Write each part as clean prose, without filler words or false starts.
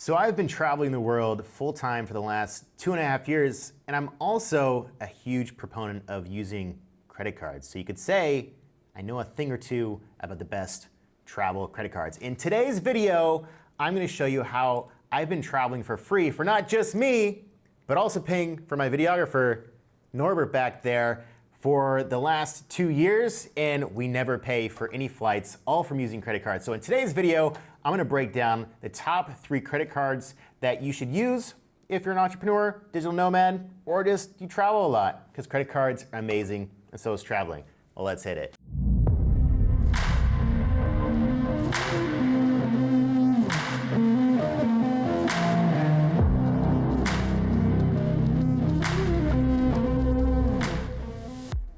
So I've been traveling the world full-time for the last 2.5 years, and I'm also a huge proponent of using credit cards. So you could say I know a thing or two about the best travel credit cards. In today's video, I'm gonna show you how I've been traveling for free for not just me, but also paying for my videographer, Norbert back there, for the last 2 years, and we never pay for any flights, all from using credit cards. So in today's video, I'm gonna break down the top 3 credit cards that you should use if you're an entrepreneur, digital nomad, or just you travel a lot, because credit cards are amazing, and so is traveling. Well, let's hit it.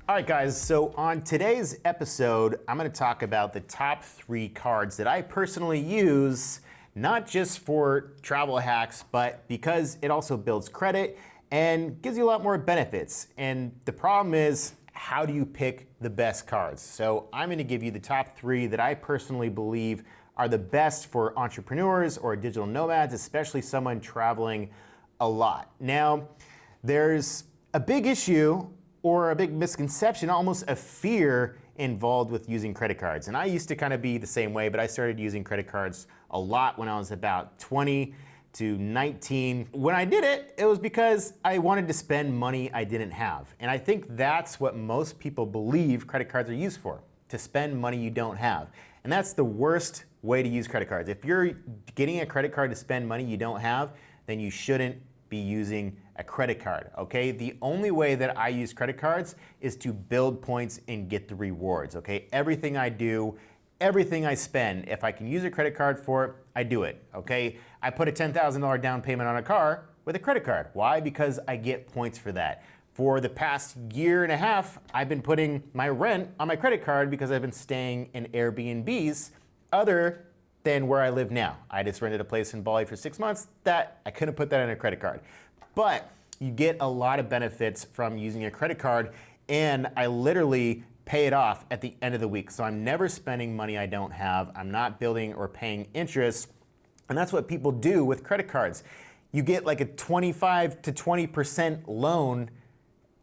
All right, guys, so on today's episode, I'm gonna talk about the top 3 cards that I personally use, not just for travel hacks, but because it also builds credit and gives you a lot more benefits. And the problem is, how do you pick the best cards? So I'm gonna give you the top 3 that I personally believe are the best for entrepreneurs or digital nomads, especially someone traveling a lot. Now, there's a big issue or a big misconception, almost a fear involved with using credit cards. And I used to kind of be the same way, but I started using credit cards a lot when I was about 20 to 19. When I did it, it was because I wanted to spend money I didn't have. And I think that's what most people believe credit cards are used for, to spend money you don't have. And that's the worst way to use credit cards. If you're getting a credit card to spend money you don't have, then you shouldn't be using a credit card, okay? The only way that I use credit cards is to build points and get the rewards, okay? Everything I do, everything I spend, if I can use a credit card for it, I do it, okay? I put a $10,000 down payment on a car with a credit card. Why? Because I get points for that. For the past 1.5 years, I've been putting my rent on my credit card because I've been staying in Airbnbs other than where I live now. I just rented a place in Bali for 6 months that I couldn't put that in a credit card. But you get a lot of benefits from using a credit card, and I literally pay it off at the end of the week. So I'm never spending money I don't have. I'm not building or paying interest. And that's what people do with credit cards. You get like a 25 to 20% loan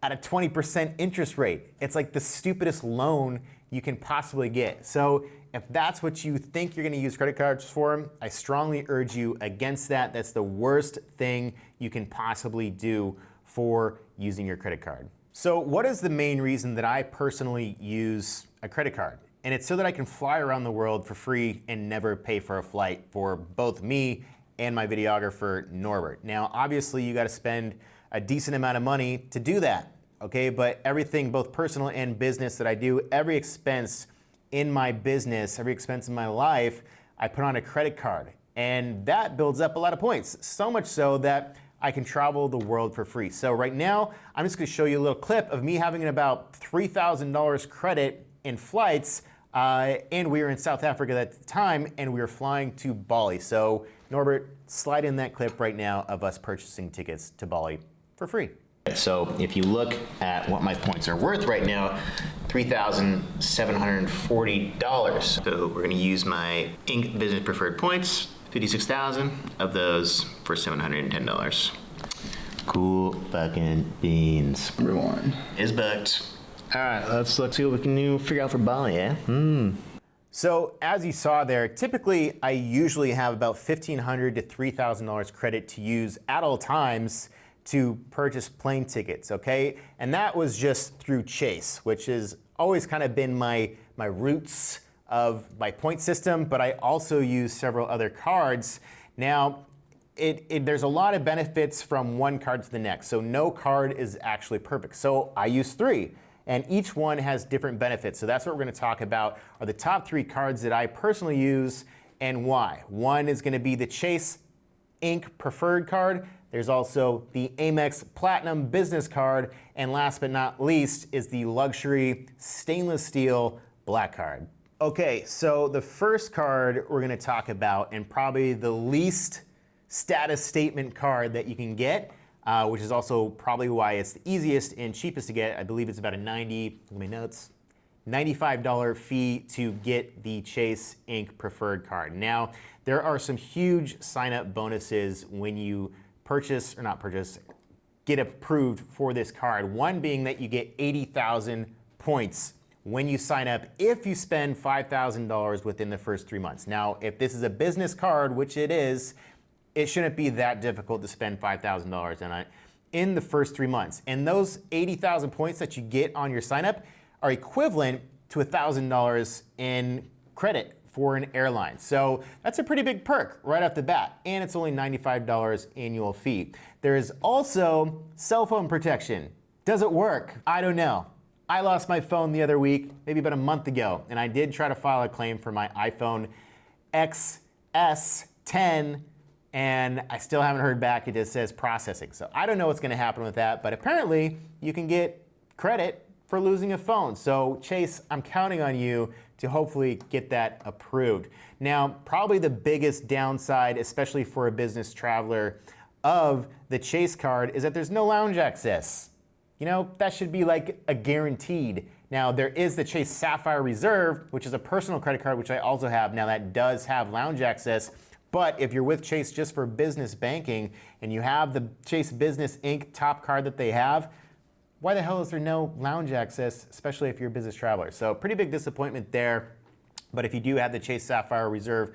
at a 20% interest rate. It's like the stupidest loan you can possibly get. So if that's what you think you're gonna use credit cards for, I strongly urge you against that. That's the worst thing you can possibly do for using your credit card. So what is the main reason that I personally use a credit card? And it's so that I can fly around the world for free and never pay for a flight for both me and my videographer, Norbert. Now, obviously you gotta spend a decent amount of money to do that, okay? But everything, both personal and business that I do, every expense in my business, every expense in my life, I put on a credit card. And that builds up a lot of points. So much so that I can travel the world for free. So right now, I'm just gonna show you a little clip of me having about $3,000 credit in flights, and we were in South Africa at the time, and we were flying to Bali. So Norbert, slide in that clip right now of us purchasing tickets to Bali for free. So if you look at what my points are worth right now, $3,740. So we're gonna use my Inc. Business Preferred points, 56,000 of those for $710. Cool fucking beans. Number 1 is booked. All right, let's see what we can figure out for Bali, eh? So as you saw there, typically I usually have about $1,500 to $3,000 credit to use at all times to purchase plane tickets, okay? And that was just through Chase, which has always kind of been my roots of my point system, but I also use several other cards. Now, there's a lot of benefits from one card to the next, so no card is actually perfect. So I use 3, and each one has different benefits. So that's what we're gonna talk about, are the top 3 cards that I personally use and why. One is gonna be the Chase Inc. Preferred card. There's also the Amex Platinum Business card, and last but not least is the luxury stainless steel black card. Okay, so the first card we're gonna talk about, and probably the least status statement card that you can get, which is also probably why it's the easiest and cheapest to get. I believe it's about a 90, look at my notes, $95 fee to get the Chase Inc. Preferred Card. Now, there are some huge sign-up bonuses when you purchase, or not purchase, get approved for this card. One being that you get 80,000 points when you sign up if you spend $5,000 within the first 3 months. Now, if this is a business card, which it is, it shouldn't be that difficult to spend $5,000 on it in the first 3 months. And those 80,000 points that you get on your sign up are equivalent to $1,000 in credit for an airline. So that's a pretty big perk right off the bat, and it's only $95 annual fee. There is also cell phone protection. Does it work? I don't know. I lost my phone the other week, maybe about a month ago, and I did try to file a claim for my iPhone XS 10, and I still haven't heard back. It just says processing. So I don't know what's gonna happen with that, but apparently you can get credit for losing a phone. So Chase, I'm counting on you to hopefully get that approved. Now, probably the biggest downside, especially for a business traveler, of the Chase card is that there's no lounge access. You know, that should be like a guaranteed. Now, there is the Chase Sapphire Reserve, which is a personal credit card, which I also have. Now, that does have lounge access, but if you're with Chase just for business banking and you have the Chase Business Inc. top card that they have, why the hell is there no lounge access, especially if you're a business traveler? So pretty big disappointment there. But if you do have the Chase Sapphire Reserve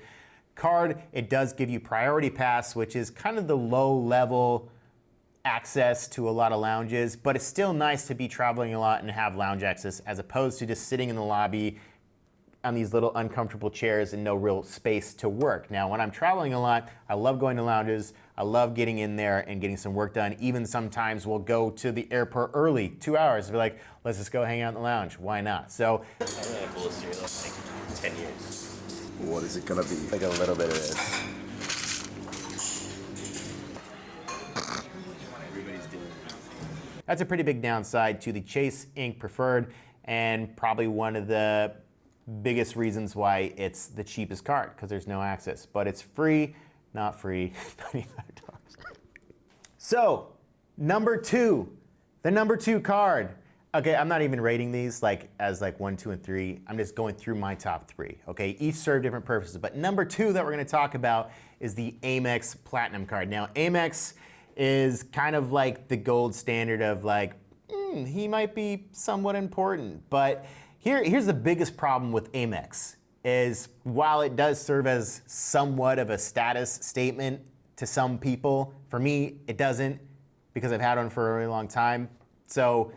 card, it does give you priority pass, which is kind of the low level access to a lot of lounges, but it's still nice to be traveling a lot and have lounge access as opposed to just sitting in the lobby on these little uncomfortable chairs and no real space to work. Now, when I'm traveling a lot, I love going to lounges. I love getting in there and getting some work done. Even sometimes we'll go to the airport early, 2 hours. We're like, let's just go hang out in the lounge. Why not? So, I'm gonna have a cereal like 10 years. What is it gonna be? Like a little bit of this. Everybody's doing it. That's a pretty big downside to the Chase Inc. Preferred, and probably one of the biggest reasons why it's the cheapest card, because there's no access. But it's free, not free, $95. So, number two, the number two card. Okay, I'm not even rating these as 1, 2, and 3. I'm just going through my top 3. Okay, each serve different purposes. But number 2 that we're going to talk about is the Amex Platinum card. Now, Amex is kind of like the gold standard of he might be somewhat important. But here's the biggest problem with Amex is while it does serve as somewhat of a status statement to some people, for me, it doesn't because I've had one for a really long time. So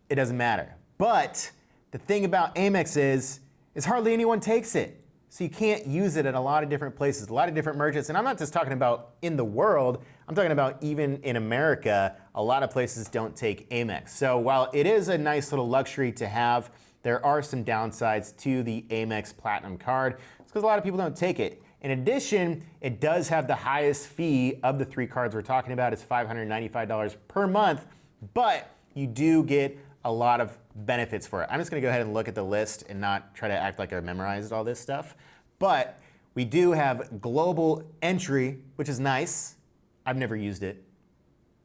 it doesn't matter. But the thing about Amex is hardly anyone takes it. So you can't use it at a lot of different places, a lot of different merchants. And I'm not just talking about in the world, I'm talking about even in America, a lot of places don't take Amex. So while it is a nice little luxury to have, there are some downsides to the Amex Platinum card. It's because a lot of people don't take it. In addition, it does have the highest fee of the 3 cards we're talking about. It's $595 per month, but you do get a lot of benefits for it. I'm just gonna go ahead and look at the list and not try to act like I memorized all this stuff. But we do have global entry, which is nice. I've never used it.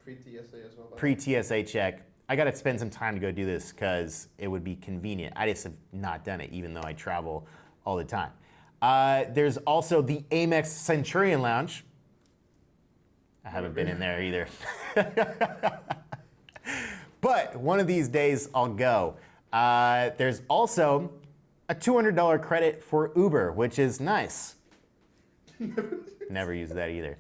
Pre-TSA as well? Pre-TSA check. I gotta spend some time to go do this because it would be convenient. I just have not done it, even though I travel all the time. There's also the Amex Centurion Lounge. I haven't been in there either. But one of these days I'll go. There's also a $200 credit for Uber, which is nice. Never used that either.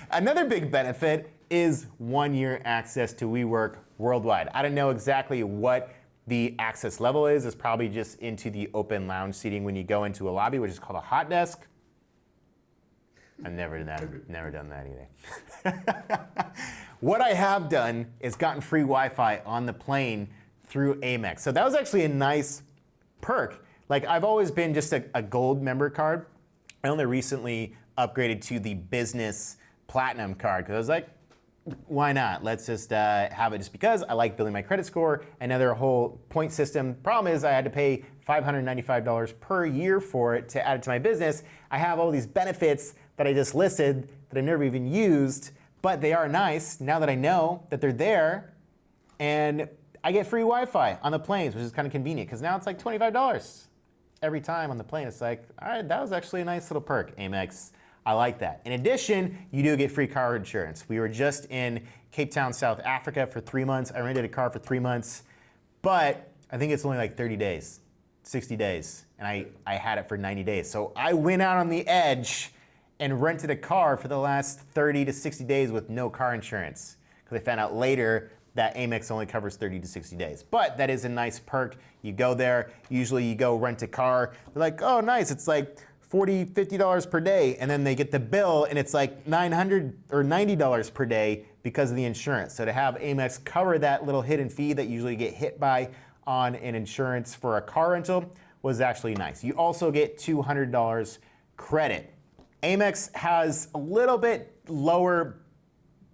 Another big benefit is 1-year access to WeWork worldwide. I don't know exactly what the access level is. It's probably just into the open lounge seating when you go into a lobby, which is called a hot desk. I've never done that either. What I have done is gotten free Wi-Fi on the plane through Amex. So that was actually a nice perk. I've always been just a gold member card. I only recently upgraded to the business platinum card because I was like, why not? Let's just have it just because I like building my credit score. And now their whole point system. Problem is I had to pay $595 per year for it to add it to my business. I have all these benefits that I just listed that I never even used, but they are nice now that I know that they're there. And I get free Wi-Fi on the planes, which is kind of convenient because now it's like $25 every time on the plane. It's like, all right, that was actually a nice little perk, Amex. I like that. In addition, you do get free car insurance. We were just in Cape Town, South Africa for 3 months. I rented a car for 3 months, but I think it's only like 30 days, 60 days, and I had it for 90 days. So I went out on the edge and rented a car for the last 30 to 60 days with no car insurance because I found out later that Amex only covers 30 to 60 days. But that is a nice perk. You go there, usually you go rent a car. They're like, oh, nice, it's like $40, $50 per day. And then they get the bill and it's like $900 or $90 per day because of the insurance. So to have Amex cover that little hidden fee that you usually get hit by on an insurance for a car rental was actually nice. You also get $200 credit. Amex has a little bit lower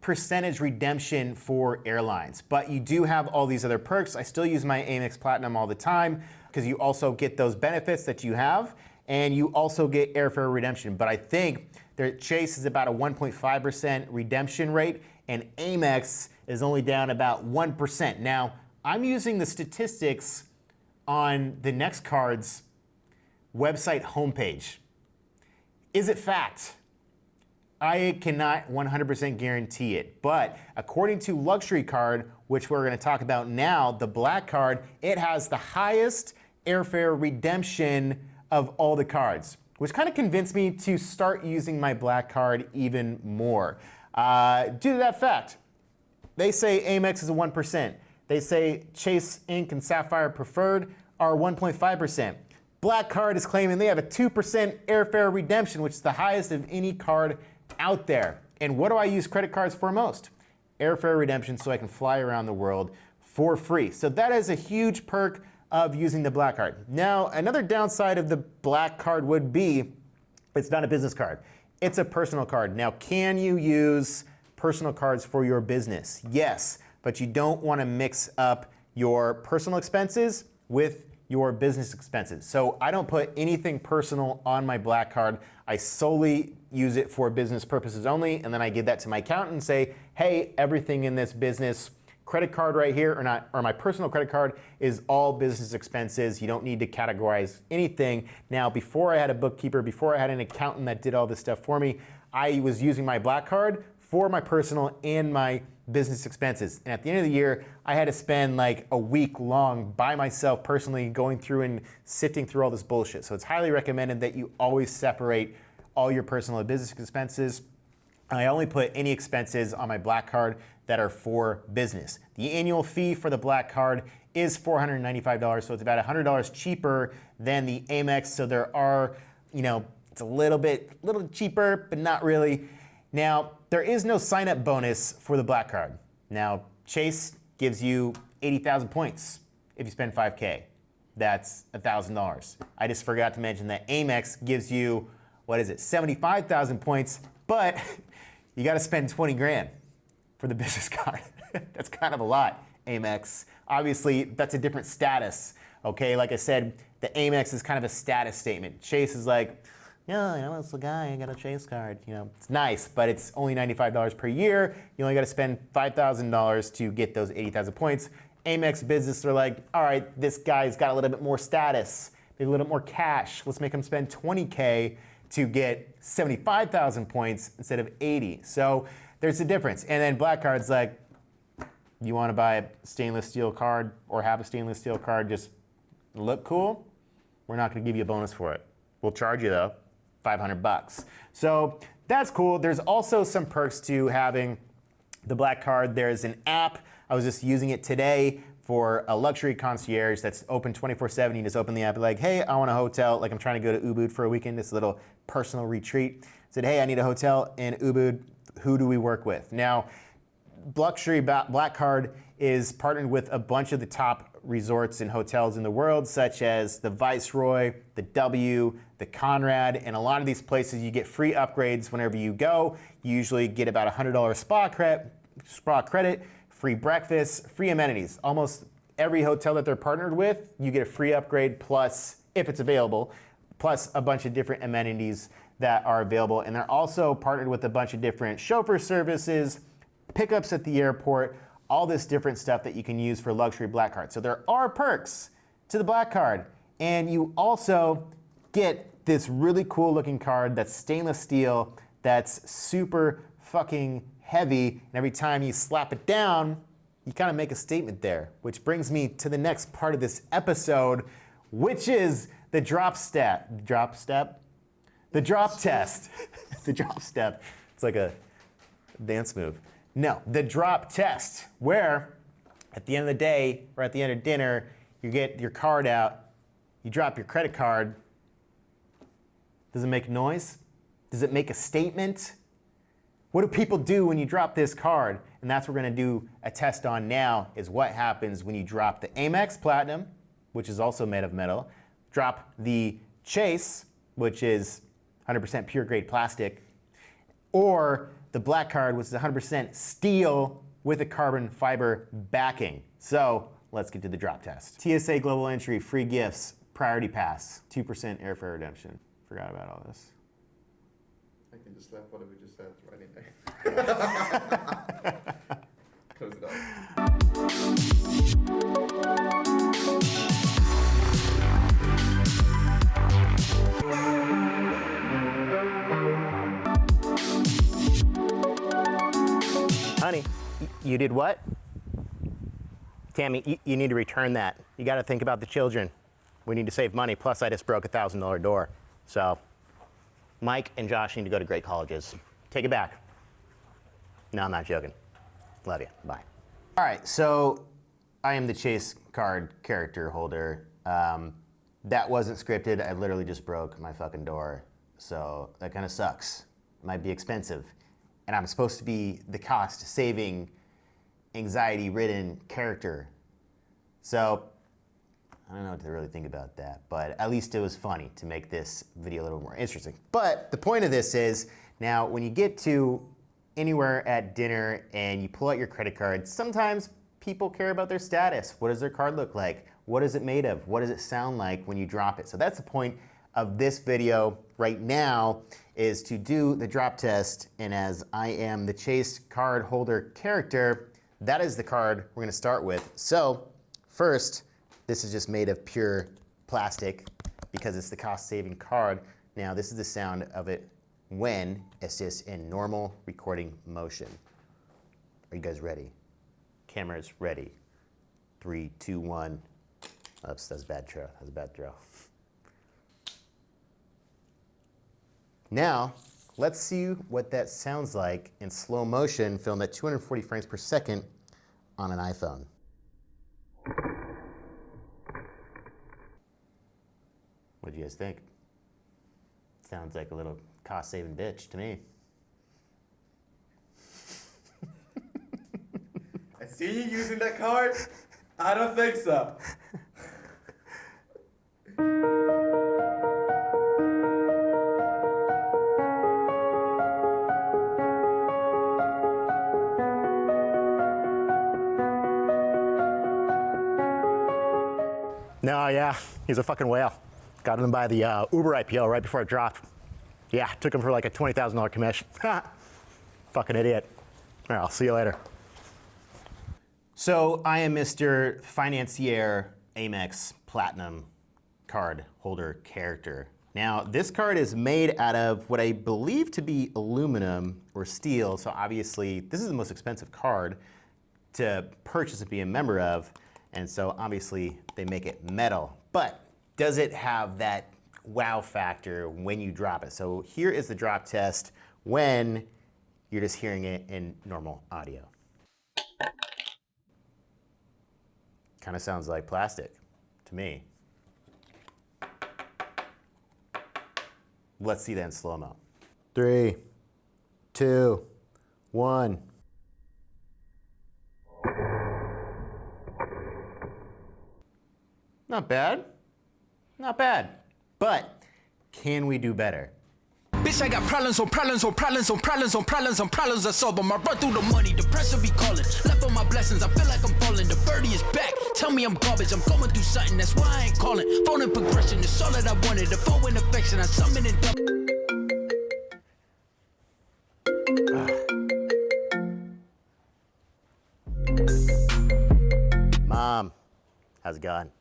percentage redemption for airlines, but you do have all these other perks. I still use my Amex Platinum all the time because you also get those benefits that you have, and you also get airfare redemption. But I think that Chase is about a 1.5% redemption rate, and Amex is only down about 1%. Now, I'm using the statistics on the NextCard's website homepage. Is it fact? I cannot 100% guarantee it, but according to Luxury Card, which we're going to talk about now, the Black Card, it has the highest airfare redemption of all the cards, which kind of convinced me to start using my Black Card even more. Due to that fact, they say Amex is a 1%. They say Chase, Ink, and Sapphire Preferred are 1.5%. Black Card is claiming they have a 2% airfare redemption, which is the highest of any card out there. And what do I use credit cards for most? Airfare redemption, so I can fly around the world for free. So that is a huge perk of using the Black Card. Now, another downside of the Black Card would be it's not a business card. It's a personal card. Now, can you use personal cards for your business? Yes, but you don't want to mix up your personal expenses with your business expenses. So I don't put anything personal on my Black Card. I solely use it for business purposes only, and then I give that to my accountant and say, hey, everything in this business credit card right here, or my personal credit card, is all business expenses. You don't need to categorize anything. Now, before I had a bookkeeper, before I had an accountant that did all this stuff for me, I was using my Black Card for my personal and my business expenses. And at the end of the year, I had to spend like a week long by myself personally going through and sifting through all this bullshit. So it's highly recommended that you always separate all your personal and business expenses. I only put any expenses on my Black Card that are for business. The annual fee for the Black Card is $495, so it's about $100 cheaper than the Amex. So there are, it's a little cheaper, but not really. Now, there is no sign-up bonus for the Black Card. Now, Chase gives you 80,000 points if you spend $5K. That's $1,000. I just forgot to mention that Amex gives you, 75,000 points, but you got to spend 20 grand for the business card. That's kind of a lot, Amex. Obviously, that's a different status, okay? Like I said, the Amex is kind of a status statement. Chase is like, yeah, it's the guy, I got a Chase card. It's nice, but it's only $95 per year. You only got to spend $5,000 to get those 80,000 points. Amex business are like, all right, this guy's got a little bit more status, maybe a little bit more cash. Let's make him spend 20K to get 75,000 points instead of 80. So there's a difference. And then Black Card's like, you want to buy a stainless steel card or have a stainless steel card just look cool? We're not going to give you a bonus for it. We'll charge you though, $500. So that's cool. There's also some perks to having the Black Card. There's an app. I was just using it today for a luxury concierge that's open 24/7. You just open the app, like, hey, I want a hotel. Like I'm trying to go to Ubud for a weekend, this little personal retreat. Said, hey, I need a hotel in Ubud. Who do we work with? Now, Luxury Black Card is partnered with a bunch of the top resorts and hotels in the world, such as the Viceroy, the W, the Conrad, and a lot of these places you get free upgrades whenever you go. You usually get about $100 spa credit, free breakfast, free amenities. Almost every hotel that they're partnered with, you get a free upgrade plus, if it's available, plus a bunch of different amenities that are available. And they're also partnered with a bunch of different chauffeur services, pickups at the airport, all this different stuff that you can use for luxury black card. So there are perks to the black card. And you also get this really cool looking card that's stainless steel, that's super fucking heavy. And every time you slap it down, you kind of make a statement there, which brings me to the next part of this episode, which is the drop step. The drop test. The drop step. It's like a dance move. No, the drop test, where at the end of the day or at the end of dinner, you get your card out, you drop your credit card. Does it make noise? Does it make a statement? What do people do when you drop this card? And that's what we're gonna do a test on now, is what happens when you drop the Amex Platinum, which is also made of metal, drop the Chase, which is 100% pure grade plastic, or the black card, which is 100% steel with a carbon fiber backing. So let's get to the drop test. TSA Global Entry, free gifts, priority pass, 2% airfare redemption. Forgot about all this. I can just slap what we just said right in there. Close it up. Honey, you did what? Tammy, you need to return that. You got to think about the children. We need to save money. Plus, I just broke a $1,000 door. So, Mike and Josh need to go to great colleges. Take it back. No, I'm not joking. Love you. Bye. All right, so I am the Chase card character holder. That wasn't scripted. I literally just broke my fucking door. So that kind of sucks. It might be expensive. And I'm supposed to be the cost-saving, anxiety-ridden character. So I don't know what to really think about that, but at least it was funny to make this video a little more interesting. But the point of this is, now when you get to anywhere at dinner and you pull out your credit card, sometimes people care about their status. What does their card look like? What is it made of? What does it sound like when you drop it? So that's the point of this video right now, is to do the drop test. And as I am the Chase card holder character, that is the card we're gonna start with. So first, this is just made of pure plastic because it's the cost-saving card. Now this is the sound of it when it's just in normal recording motion. Are you guys ready? Cameras ready. 3, 2, 1. Oops, that's a bad throw. That's a bad throw. Now, let's see what that sounds like in slow motion, filmed at 240 frames per second on an iPhone. What do you guys think? Sounds like a little cost-saving bitch to me. I see you using that card. I don't think so. No, yeah, he's a fucking whale. Got him by the Uber IPO right before it dropped. Yeah, took him for like a $20,000 commission. Fucking idiot. All right, I'll see you later. So I am Mr. Financier Amex Platinum card holder character. Now, this card is made out of what I believe to be aluminum or steel. So obviously, this is the most expensive card to purchase and be a member of. And so obviously they make it metal, but does it have that wow factor when you drop it? So here is the drop test when you're just hearing it in normal audio. Kind of sounds like plastic to me. Let's see that in slow-mo. 3, 2, 1. Not bad. Not bad. But can we do better? Bitch, I got problems on problems on problems on problems on problems on problems I solve them. I run through the money, the pressure be calling. Left on my blessings, I feel like I'm falling. The birdie is back. Tell me I'm garbage, I'm going through something, that's why I ain't calling. Phone in progression, it's all that I wanted. The phone in affection, I summon and double. How's it going?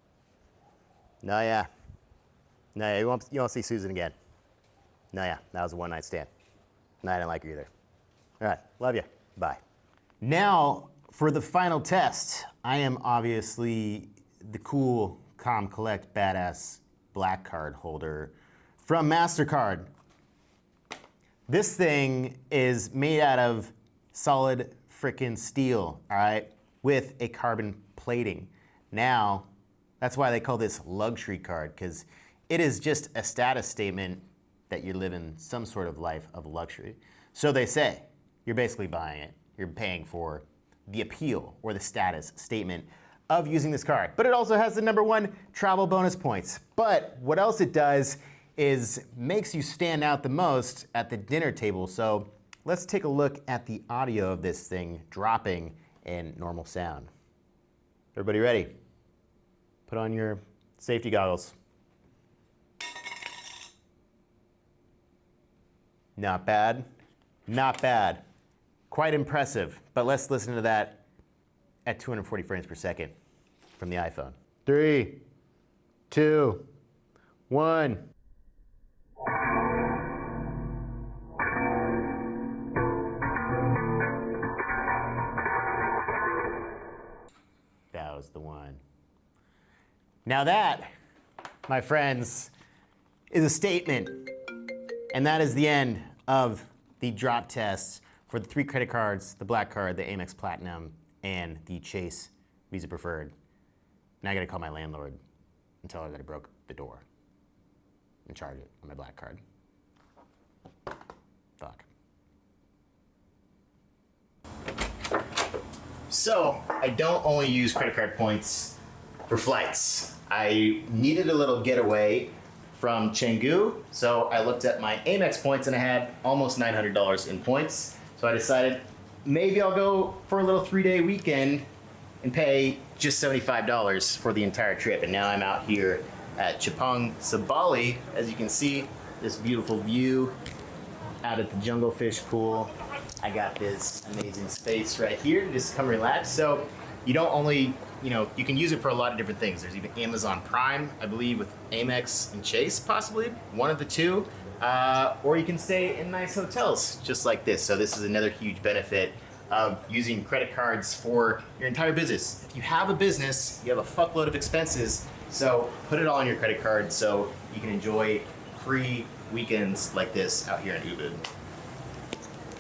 No, yeah. No, yeah, you won't see Susan again. No, yeah, that was a one-night stand. No, I didn't like her either. All right, love you. Bye. Now, for the final test, I am obviously the cool, calm, collect, badass black card holder from MasterCard. This thing is made out of solid frickin' steel, all right, with a carbon plating. Now, that's why they call this luxury card, because it is just a status statement that you're living some sort of life of luxury. So they say, you're basically buying it. You're paying for the appeal or the status statement of using this card. But it also has the #1 travel bonus points. But what else it does is makes you stand out the most at the dinner table. So let's take a look at the audio of this thing dropping in normal sound. Everybody ready? Put on your safety goggles. Not bad, not bad. Quite impressive, but let's listen to that at 240 frames per second from the iPhone. 3, 2, 1. That was the one. Now that, my friends, is a statement. And that is the end of the drop tests for the 3 credit cards, the Black Card, the Amex Platinum, and the Chase Visa Preferred. Now I gotta call my landlord and tell her that I broke the door and charge it on my Black Card. Fuck. So, I don't only use credit card points for flights. I needed a little getaway from Chengdu, so I looked at my Amex points and I had almost $900 in points. So I decided maybe I'll go for a little 3-day weekend and pay just $75 for the entire trip. And now I'm out here at Chapong Sabali. As you can see, this beautiful view out at the Jungle Fish Pool. I got this amazing space right here to just come relax. So you don't only, you can use it for a lot of different things. There's even Amazon Prime, I believe, with Amex and Chase, possibly, one of the two. Or you can stay in nice hotels, just like this. So this is another huge benefit of using credit cards for your entire business. If you have a business, you have a fuckload of expenses, so put it all on your credit card so you can enjoy free weekends like this out here in Ubud.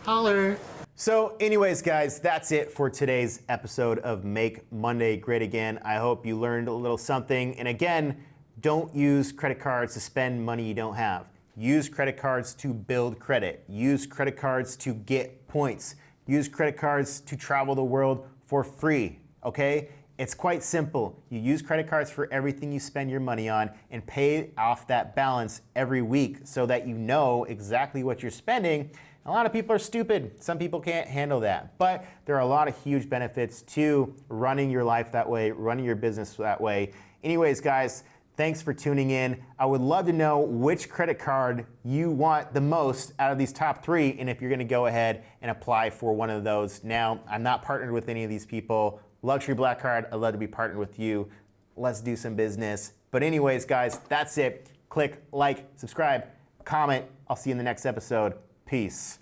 Holler. So anyways, guys, that's it for today's episode of Make Monday Great Again. I hope you learned a little something. And again, don't use credit cards to spend money you don't have. Use credit cards to build credit. Use credit cards to get points. Use credit cards to travel the world for free, okay? It's quite simple. You use credit cards for everything you spend your money on and pay off that balance every week so that you know exactly what you're spending. A lot of people are stupid. Some people can't handle that. But there are a lot of huge benefits to running your life that way, running your business that way. Anyways, guys, thanks for tuning in. I would love to know which credit card you want the most out of these top 3 and if you're gonna go ahead and apply for one of those. Now, I'm not partnered with any of these people. Luxury Black Card, I'd love to be partnered with you. Let's do some business. But anyways, guys, that's it. Click like, subscribe, comment. I'll see you in the next episode. Peace.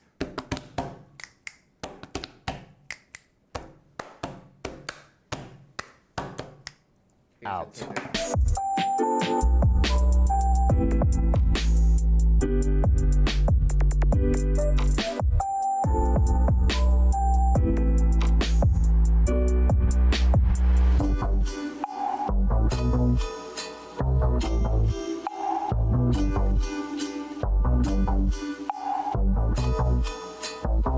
Out. Boom, boom, boom, boom.